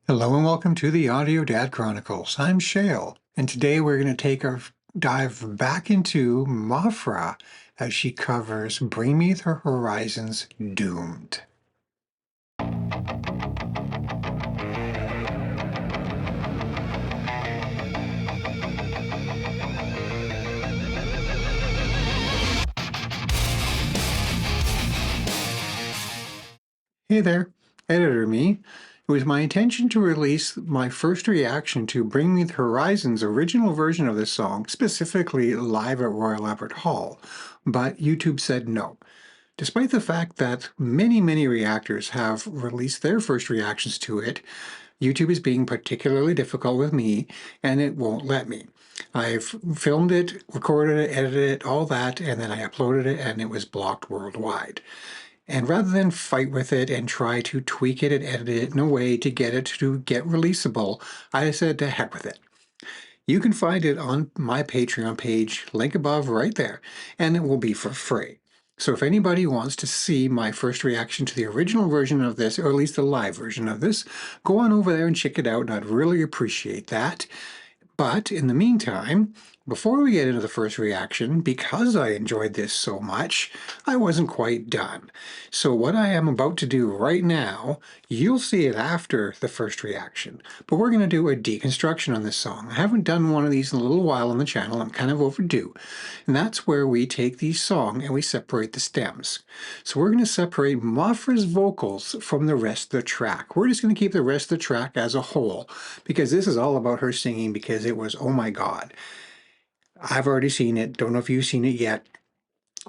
Hello and welcome to the Audio Dad Chronicles. I'm Shale, and today we're going to take our dive back into Maphra as she covers Bring Me the Horizon's Doomed. Hey there, editor me. It was my intention to release my first reaction to Bring Me the Horizon's original version of this song, specifically live at Royal Albert Hall, but YouTube said no. Despite the fact that many reactors have released their first reactions to it, YouTube is being particularly difficult with me, and it won't let me. I've filmed it, recorded it, edited it, all that, and then I uploaded it, and it was blocked worldwide. And rather than fight with it and try to tweak it and edit it in a way to get it to get releasable, I said to heck with it. You can find it on my Patreon page, link above right there, and it will be for free. So if anybody wants to see my first reaction to the original version of this, or at least the live version of this, go on over there and check it out, and I'd really appreciate that. But in the meantime, before we get into the first reaction, because I enjoyed this so much, I wasn't quite done. So what I am about to do right now, you'll see it after the first reaction. But we're going to do a deconstruction on this song. I haven't done one of these in a little while on the channel. I'm kind of overdue. And that's where we take the song and we separate the stems. So we're going to separate Maphra's vocals from the rest of the track. We're just going to keep the rest of the track as a whole, because this is all about her singing, because it was, oh my God. I've already seen it. Don't know if you've seen it yet.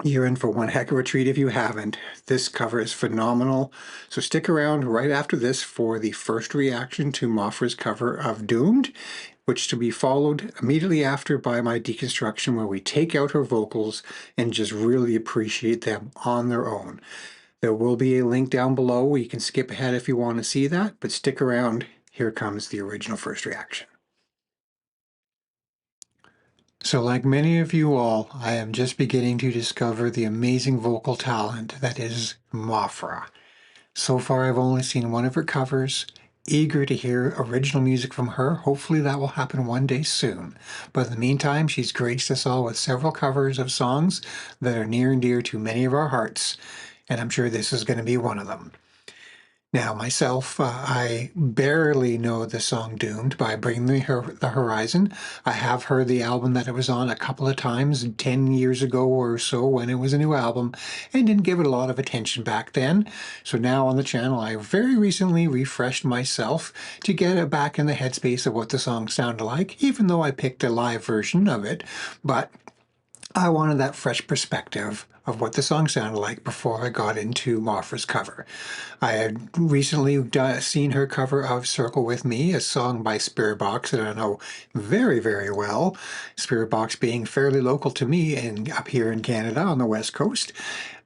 You're in for one heck of a treat if you haven't. This cover is phenomenal. So stick around right after this for the first reaction to Maphra's cover of Doomed, which to be followed immediately after by my deconstruction, where we take out her vocals and just really appreciate them on their own. There will be a link down below where you can skip ahead if you want to see that, but stick around. Here comes the original first reaction. So like many of you all, I am just beginning to discover the amazing vocal talent that is Maphra. So far I've only seen one of her covers, eager to hear original music from her. Hopefully that will happen one day soon. But in the meantime, she's graced us all with several covers of songs that are near and dear to many of our hearts, and I'm sure this is going to be one of them. Now, myself, I barely know the song Doomed by Bring Me the Horizon. I have heard the album that it was on a couple of times, 10 years ago or so when it was a new album, and didn't give it a lot of attention back then. So now on the channel, I very recently refreshed myself to get back in the headspace of what the song sounded like, even though I picked a live version of it. But I wanted that fresh perspective of what the song sounded like before I got into Maphra's cover. I had recently seen her cover of Circle With Me, a song by Spiritbox that I know very well, Spiritbox being fairly local to me and up here in Canada on the West Coast.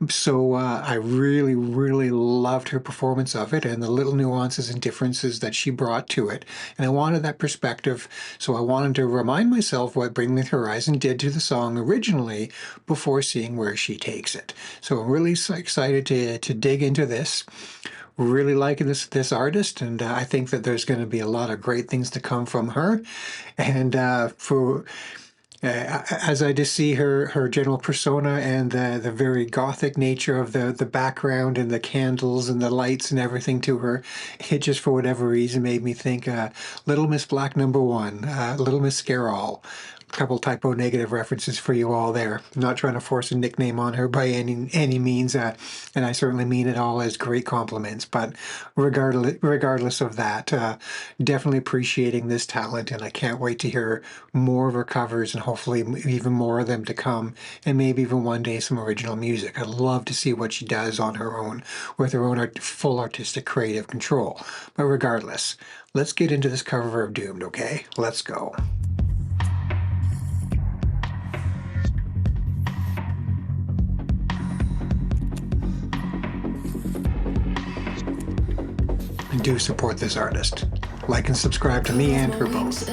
So I really loved her performance of it and the little nuances and differences that she brought to it. And I wanted that perspective, so I wanted to remind myself what Bring Me the Horizon did to the song originally before seeing where she takes it. So I'm really excited to dig into this. Really liking this artist, and I think that there's going to be a lot of great things to come from her. And as I just see her general persona and the very gothic nature of the background and the candles and the lights and everything to her, it just for whatever reason made me think Little Miss Black #1, Little Miss Scare-All. Couple typo negative references for you all there. I'm not trying to force a nickname on her by any means, and I certainly mean it all as great compliments. But regardless of that, definitely appreciating this talent, and I can't wait to hear more of her covers and hopefully even more of them to come, and maybe even one day some original music. I'd love to see what she does on her own with her own full artistic creative control. But regardless, let's get into this cover of Doomed, okay? Let's go. And do support this artist. Like and subscribe to me and her both.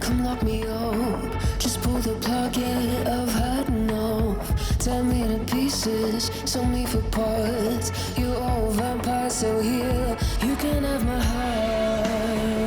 Come lock me up. Just pull the plug of hiding off. Tear me to pieces, sell me for parts. You're all vampires, so here you can have my heart.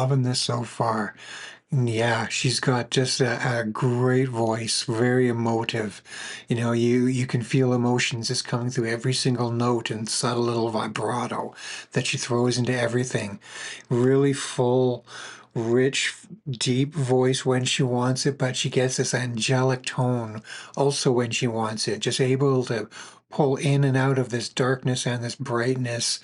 loving this so far. And yeah, she's got just a great voice, very emotive. You know, you can feel emotions just coming through every single note and subtle little vibrato that she throws into everything. Really full, rich, deep voice when she wants it, but she gets this angelic tone also when she wants it. Just able to pull in and out of this darkness and this brightness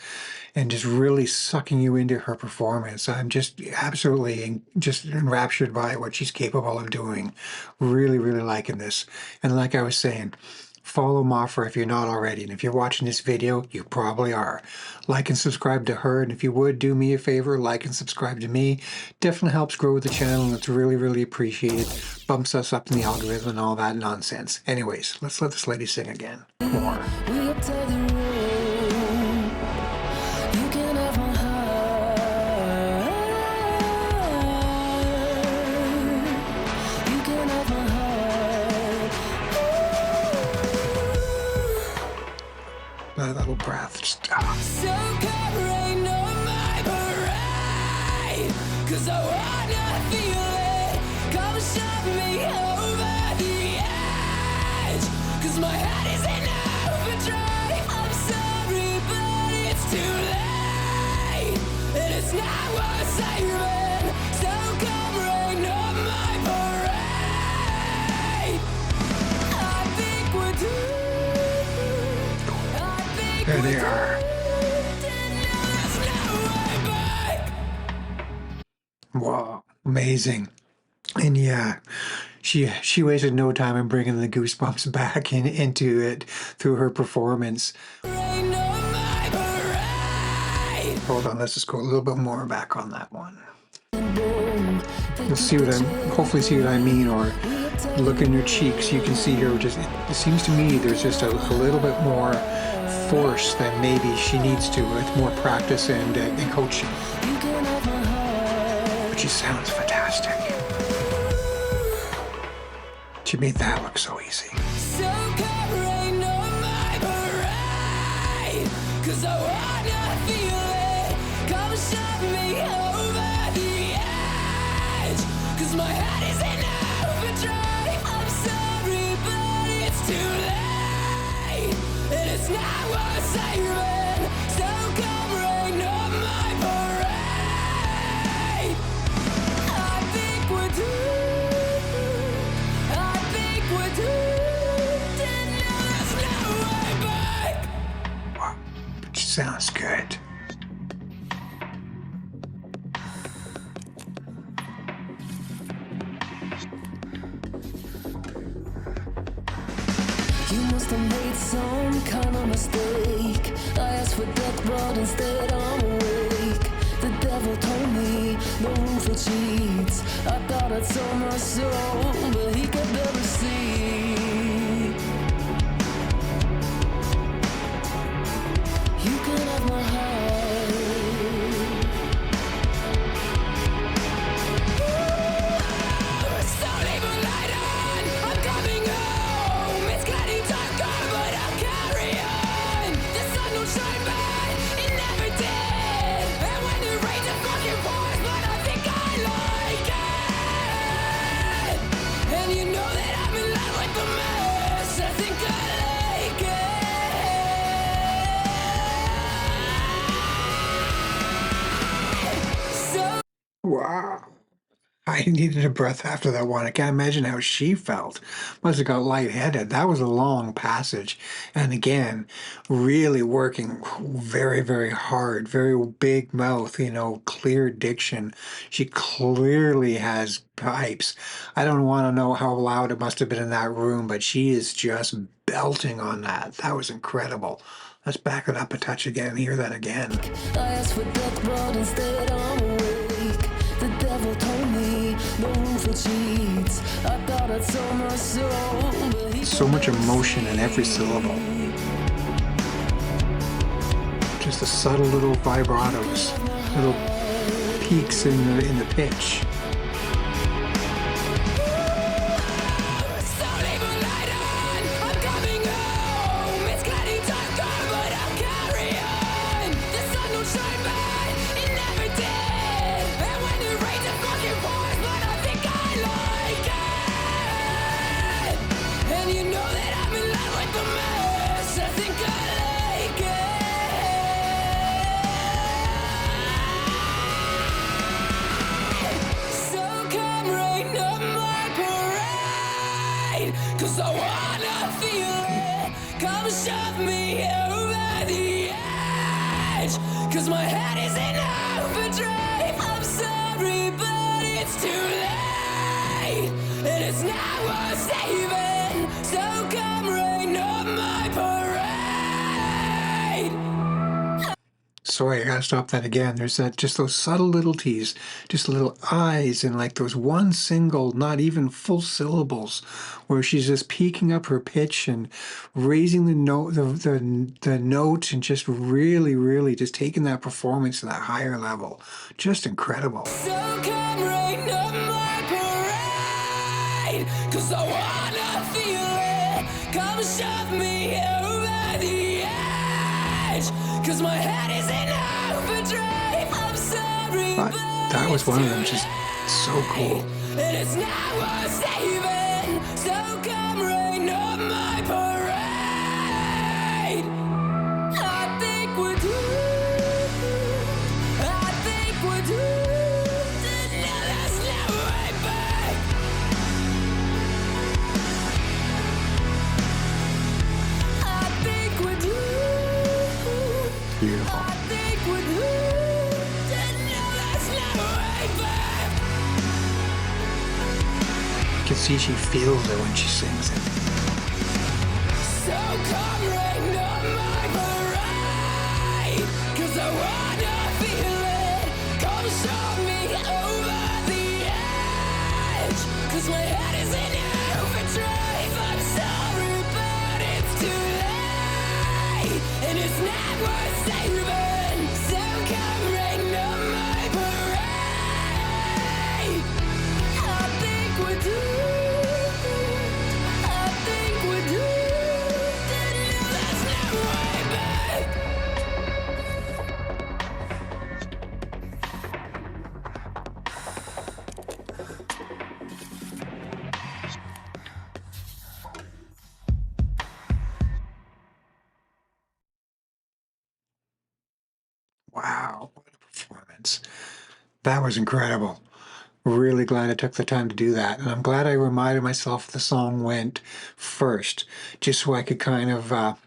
and just really sucking you into her performance. I'm just absolutely just enraptured by what she's capable of doing. Really, really liking this. And like I was saying, follow Maphra if you're not already. And if you're watching this video, you probably are. Like and subscribe to her. And if you would, do me a favor, like and subscribe to me. Definitely helps grow the channel, and it's really, really appreciated. Bumps us up in the algorithm and all that nonsense. Anyways, let's let this lady sing again. More. That little breath. Just, So come rain on my parade, 'cause I wanna feel it. Come shove me over the edge, 'cause my head is in overdrive. I'm sorry, but it's too late, and it's not worth saving. So come rain on my parade. I think we're doomed. there they are. Wow, amazing. And yeah, she wasted no time in bringing the goosebumps back into it through her performance. Hold on, let's just go a little bit more back on that one. You'll see what hopefully see what I mean, or look in your cheeks. You can see here, just it seems to me there's just a little bit more force than maybe she needs to with more practice and coaching. But she sounds fantastic. She made that look so easy. So come rain on my parade, 'cause I wanna feel it. Come shove me over the edge, 'cause my head is in overdrive. I'm sorry, but it's too late, and it's not worth saving. So come rain on my parade. I think we're doomed. I think we're doomed, and now there's no way back. Wow, but she sounds good. You must have made some kind of mistake. I asked for death, but instead I'm awake. The devil told me no room for cheats. I thought I'd sold my soul, but he could never see. You can have my heart. Don't leave a light on. I'm coming home. It's getting darker, but I'll carry on. The sun will shine bright, it never did. And when it rains, it fucking pours, but I think I like it. And you know that I'm in love with the mess. I think I like it. So Wow. I needed a breath after that one. I can't imagine how she felt. Must have got lightheaded. That was a long passage. And again, really working very, very hard, very big mouth, clear diction. She clearly has pipes. I don't want to know how loud it must have been in that room, but she is just belting on that. That was incredible. Let's back it up a touch again. Hear that again. I asked for death, but instead I'm awake. The devil told me no room for cheats. I thought I'd sold my soul, but he So much emotion in every syllable. Just the subtle little vibratos, little peaks in the pitch. Don't leave a light on. I'm coming home. It's getting darker, but I'll carry on. The sun will shine bright, it never did. And when it ride, 'cause I wanna feel it. Come shove me over the edge, 'cause my head is in overdrive. I'm sorry, but it's too late, and it's not worth saving. So come rain on my parade. Sorry, I gotta stop that again. There's just those subtle little T's, just little I's, and like those one single, not even full syllables, where she's just peaking up her pitch and raising the note, the note, and just really just taking that performance to that higher level. Just incredible. So come rain on my parade, 'cause I wanna feel it. Come shove me over the edge, 'cause my head is in overdrive. I'm sorry, But that was one of them, just so cool. and it's not worth saving. So come rain on my parade. I think we're doomed. I think we're doomed. No, there's no way back. I think we're doomed. Beautiful. I think we're doomed. No, there's no way back. You can see she feels it when she sings it. So come rain on my parade, 'cause I wanna feel it. Come show me over the edge, 'cause my head is in overdrive. I'm sorry, but it's too late, and it's not worth saving. So come rain on my parade. I think we're doomed. I think we're doomed. There's no way back. Wow, what a performance. That was incredible. Really glad I took the time to do that. And I'm glad I reminded myself the song went first, just so I could kind of have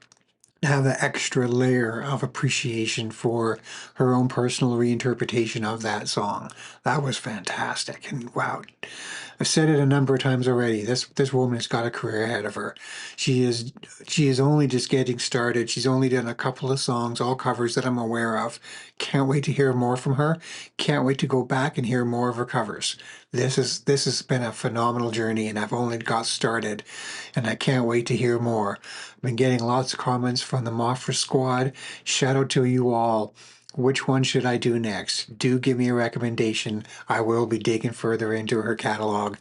the extra layer of appreciation for her own personal reinterpretation of that song. That was fantastic. And wow, I've said it a number of times already. This woman has got a career ahead of her. She is only just getting started. She's only done a couple of songs, all covers that I'm aware of. Can't wait to hear more from her. Can't wait to go back and hear more of her covers. This has been a phenomenal journey, and I've only got started, and I can't wait to hear more. I've been getting lots of comments from the Maphra squad. Shout out to you all. Which one should I do next? Do give me a recommendation. I will be digging further into her catalog,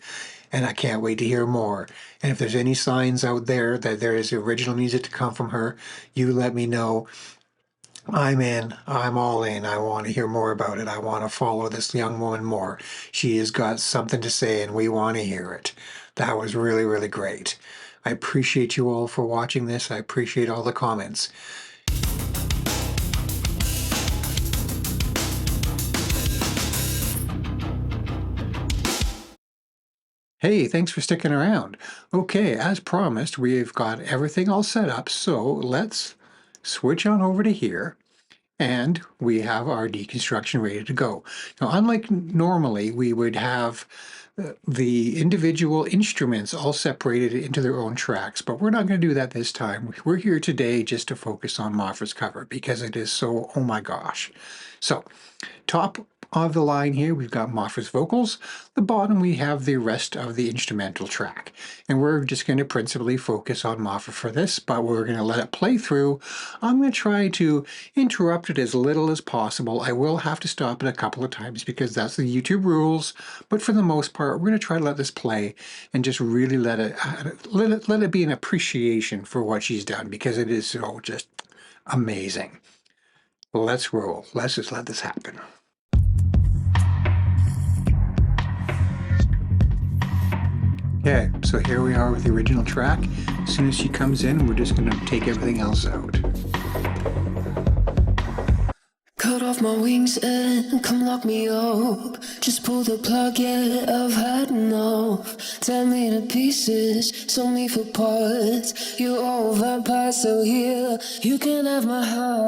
and I can't wait to hear more. And if there's any signs out there that there is original music to come from her, you let me know. I'm in. I'm all in. I want to hear more about it. I want to follow this young woman more. She has got something to say, and we want to hear it. That was really great. I appreciate you all for watching this. I appreciate all the comments. Hey, thanks for sticking around. Okay, as promised, we've got everything all set up, so let's switch on over to here, and we have our deconstruction ready to go. Now, unlike normally, we would have the individual instruments all separated into their own tracks, but we're not going to do that this time. We're here today just to focus on Maphra's cover because it is so, oh my gosh. So, top of the line here, we've got Maphra's vocals. The bottom, we have the rest of the instrumental track. And we're just going to principally focus on Maphra for this, but we're going to let it play through. I'm going to try to interrupt it as little as possible. I will have to stop it a couple of times because that's the YouTube rules, but for the most part, we're going to try to let this play and just really let it be an appreciation for what she's done, because it is so just amazing. Let's roll. Let's just let this happen. Okay, so here we are with the original track. As soon as she comes in, we're just going to take everything else out. Cut off my wings and come lock me up. Just pull the plug, yeah, I've had enough. Tear me to pieces, sell me for parts. You're all vampires, so here you can have my heart.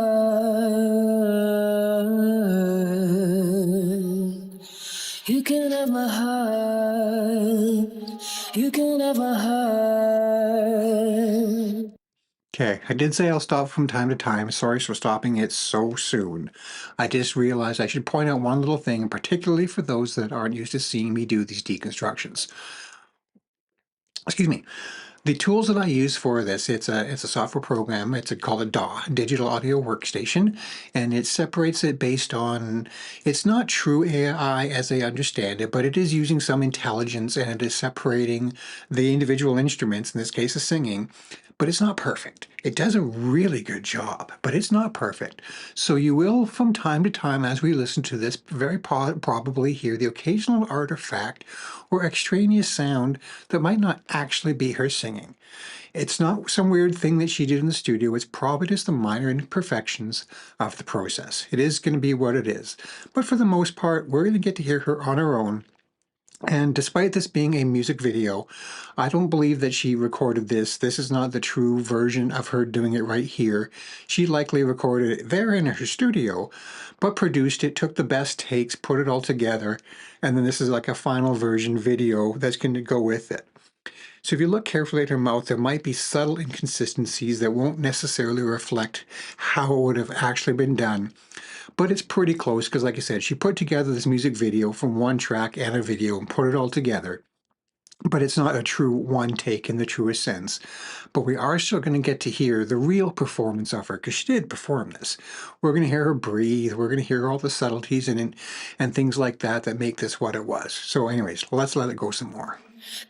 You can have my heart. You can have my heart. Okay, I did say I'll stop from time to time. Sorry for stopping it so soon. I just realized I should point out one little thing, particularly for those that aren't used to seeing me do these deconstructions. Excuse me. The tools that I use for this, it's a software program. It's called a DAW, Digital Audio Workstation, and it separates it based on, it's not true AI as I understand it, but it is using some intelligence and it is separating the individual instruments, in this case, the singing, but it's not perfect. It does a really good job, but it's not perfect. So you will, from time to time, as we listen to this, very probably hear the occasional artifact or extraneous sound that might not actually be her singing. It's not some weird thing that she did in the studio. It's probably just the minor imperfections of the process. It is going to be what it is. But for the most part, we're going to get to hear her on her own. And despite this being a music video, I don't believe that she recorded this. This is not the true version of her doing it right here. She likely recorded it there in her studio, but produced it, took the best takes, put it all together, and then this is like a final version video that's going to go with it. So if you look carefully at her mouth, there might be subtle inconsistencies that won't necessarily reflect how it would have actually been done. But it's pretty close because, like I said, she put together this music video from one track and a video and put it all together. But it's not a true one take in the truest sense. But we are still going to get to hear the real performance of her because she did perform this. We're going to hear her breathe. We're going to hear all the subtleties and things like that that make this what it was. So anyways, let's let it go some more.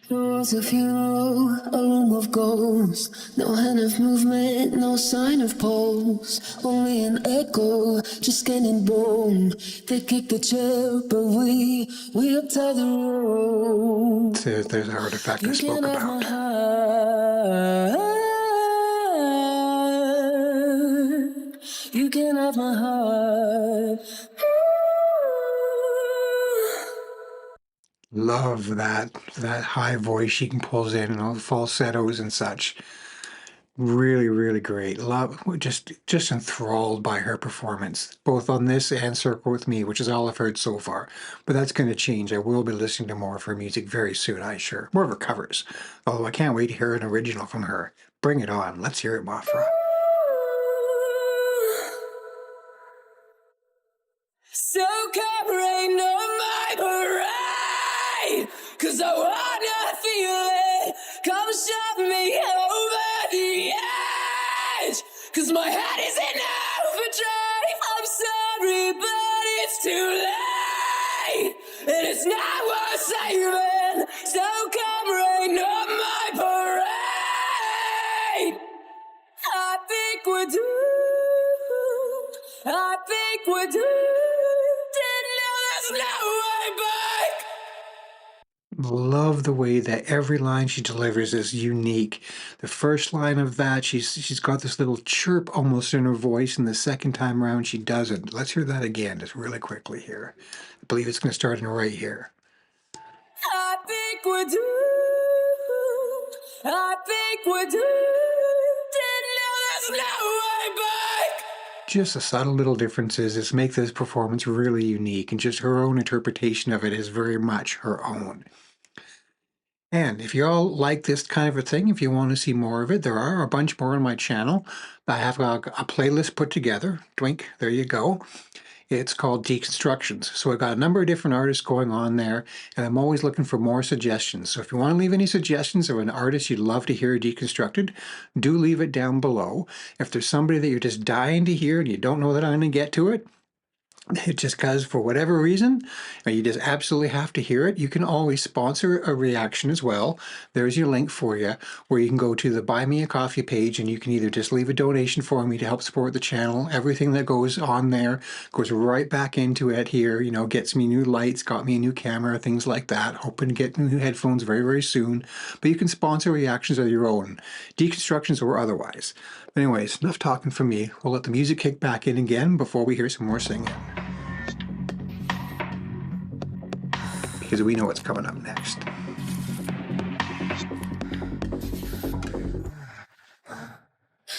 There was a funeral, a room of ghosts. No hand of movement, no sign of pulse. Only an echo, just skin and bone. They kicked the chair, but we uptied the road. There's an artifact I spoke You can have about. my heart. You can have my heart. Love that high voice she can pulls in and all the falsettos and such. Really, really great. Love, just enthralled by her performance, both on this and Circle with Me, which is all I've heard so far. But that's going to change. I will be listening to more of her music very soon, I'm sure. More of her covers. Although I can't wait to hear an original from her. Bring it on. Let's hear it, Maphra. So come rain on my parade, 'cause I wanna feel it. Come shove me over the edge, 'cause my head is in overdrive. I'm sorry, but it's too late, and it's not worth saving. So come rain on my parade. I think we're doomed. I think we're doomed. Didn't know there's no way back. Love the way that every line she delivers is unique. The first line of that, she's got this little chirp almost in her voice, and the second time around she doesn't. Let's hear that again, just really quickly here. I believe it's going to start in right here. I think we're doomed. I think we're doomed. Didn't know there's no way back. Just the subtle little differences just make this performance really unique, and just her own interpretation of it is very much her own. And if you all like this kind of a thing, if you want to see more of it, there are a bunch more on my channel. I have a playlist put together. Twink, there you go. It's called Deconstructions. So I've got a number of different artists going on there, and I'm always looking for more suggestions. So if you want to leave any suggestions of an artist you'd love to hear deconstructed, do leave it down below. If there's somebody that you're just dying to hear and you don't know that I'm going to get to it, just because for whatever reason, you just absolutely have to hear it, you can always sponsor a reaction as well. There's your link for you, where you can go to the Buy Me a Coffee page and you can either just leave a donation for me to help support the channel. Everything that goes on there goes right back into it here, gets me new lights, got me a new camera, things like that. Hoping to get new headphones very, very soon. But you can sponsor reactions of your own, deconstructions or otherwise. Anyways, enough talking from me. We'll let the music kick back in again before we hear some more singing, because we know what's coming up next.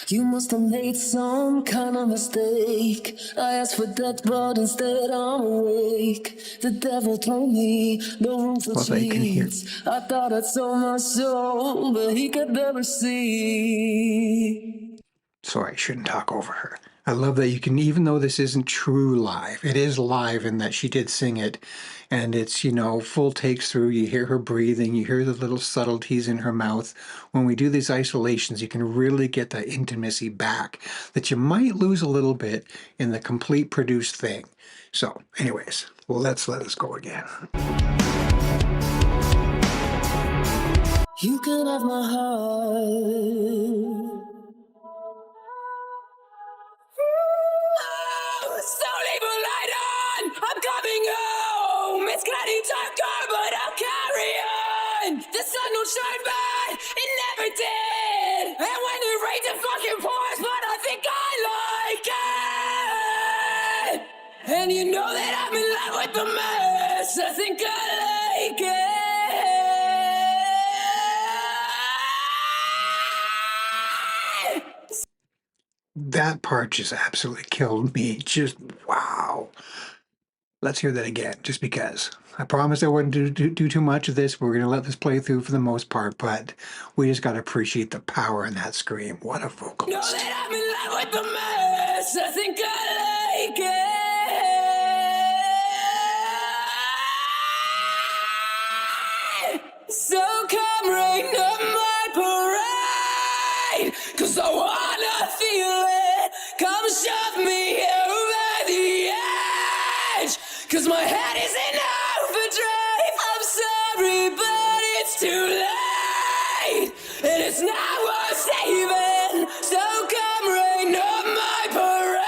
You must have made some kind of mistake. I asked for death, but instead I'm awake. The devil told me no room for cheats. I thought I'd sold my soul, but he could never see. Sorry, I shouldn't talk over her. I love that you can, even though this isn't true live, it is live in that she did sing it, and it's, full takes through. You hear her breathing, you hear the little subtleties in her mouth. When we do these isolations, you can really get that intimacy back that you might lose a little bit in the complete produced thing. So, anyways, let's let us go again. You can have my heart. So leave a light on, I'm coming home. It's getting darker, but I'll carry on. The sun will shine, but it never did. And when it rains, it fucking pours, but I think I like it. And you know that I'm in love with the mess. I think I like it. That part just absolutely killed me. Just wow. Let's hear that again, just because. I promised I wouldn't do too much of this. We're going to let this play through for the most part, but we just got to appreciate the power in that scream. What a vocalist. Know that I'm in love with the mess. I think I like it. So come rain on my parade, 'cause I wanna feel it. Come shove me over the edge, 'cause my head is in overdrive. I'm sorry, but it's too late, and it's not worth saving. So come rain on my parade.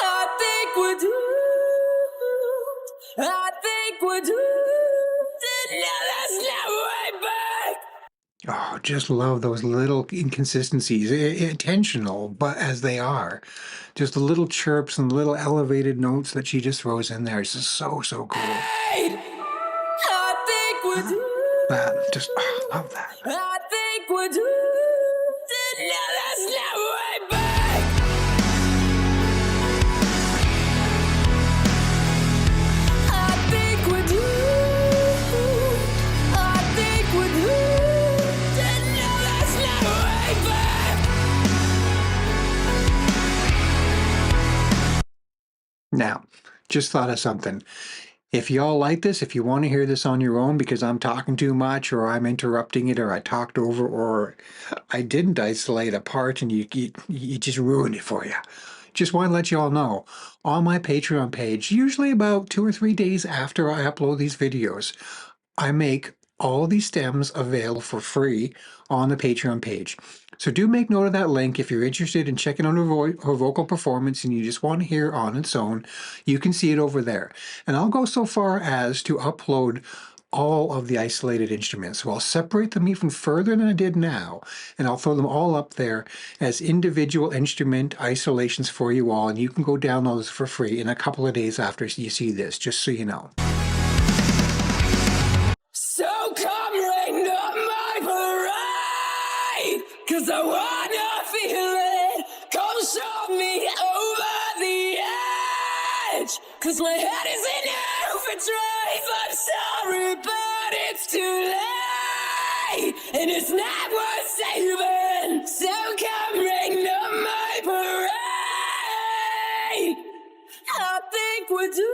I think we're doomed. I think we're doomed. Now there's no way back. Oh, just love those little inconsistencies, intentional, but as they are. Just the little chirps and little elevated notes that she just throws in there. It's just so, so cool. I think we're doomed. Love that. I think we're doomed. Now there's no way back. I think we're doomed. I think we're doomed. Now there's no way back. Now, just thought of something. If y'all like this, if you want to hear this on your own because I'm talking too much or I'm interrupting it or I talked over or I didn't isolate a part and you just ruined it for you. Just want to let you all know, on my Patreon page, usually about 2 or 3 days after I upload these videos, I make all these stems available for free on the Patreon page. So do make note of that link if you're interested in checking out her vocal performance and you just want to hear on its own. You can see it over there. And I'll go so far as to upload all of the isolated instruments. So I'll separate them even further than I did now, and I'll throw them all up there as individual instrument isolations for you all, and you can go download those for free in a couple of days after you see this, just so you know. So come rain on my parade, 'cause I wanna feel it. Come shove me over the edge, 'cause my head is in overdrive. I'm sorry, but it's too late, and it's not worth saving. So come rain on my parade. I think we're doomed.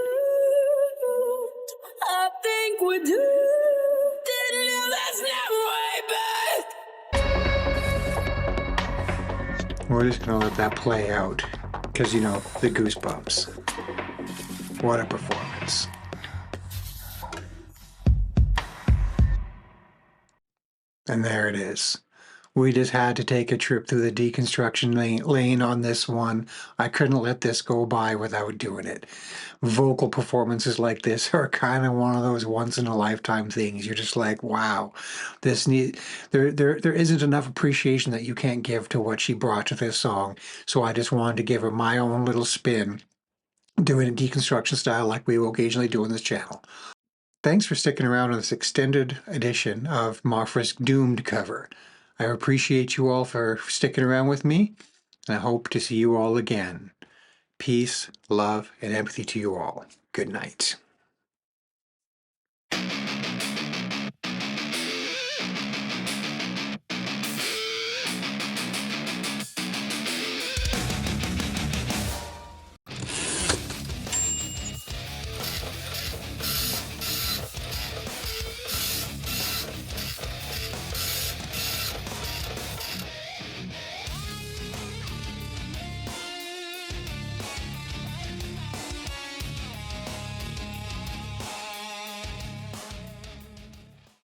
I think we're doomed. Now there's no way back. We're just going to let that play out. because, you know, the goosebumps. What a performance. And there it is. We just had to take a trip through the deconstruction lane on this one. I couldn't let this go by without doing it. Vocal performances like this are kind of one of those once in a lifetime things. You're just like, wow, there isn't enough appreciation that you can't give to what she brought to this song. So I just wanted to give her my own little spin, doing a deconstruction style like we will occasionally do on this channel. Thanks for sticking around on this extended edition of Maphra's Doomed cover. I appreciate you all for sticking around with me, and I hope to see you all again. Peace, love, and empathy to you all. Good night.